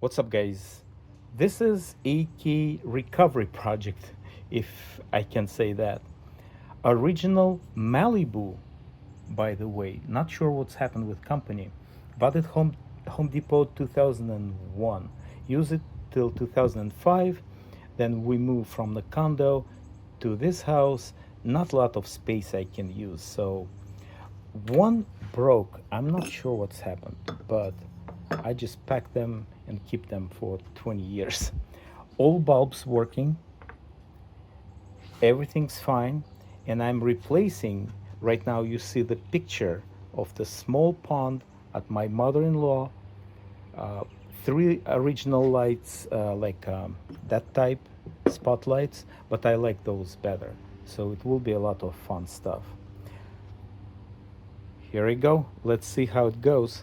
What's up, guys? This is AK Recovery Project, if I can say that. Original Malibu, by the way. Not sure what's happened with company. Bought it Home Depot 2001. Used it till 2005. Then we moved from the condo to this house. Not a lot of space I can use. So one broke. I'm not sure what's happened, but I just pack them and keep them for 20 years. All bulbs working, everything's fine, and I'm replacing. Right now, you see the picture of the small pond at my mother-in-law. Uh, Three original lights, that type, spotlights, but I like those better. So it will be a lot of fun stuff. Here we go. Let's see how it goes.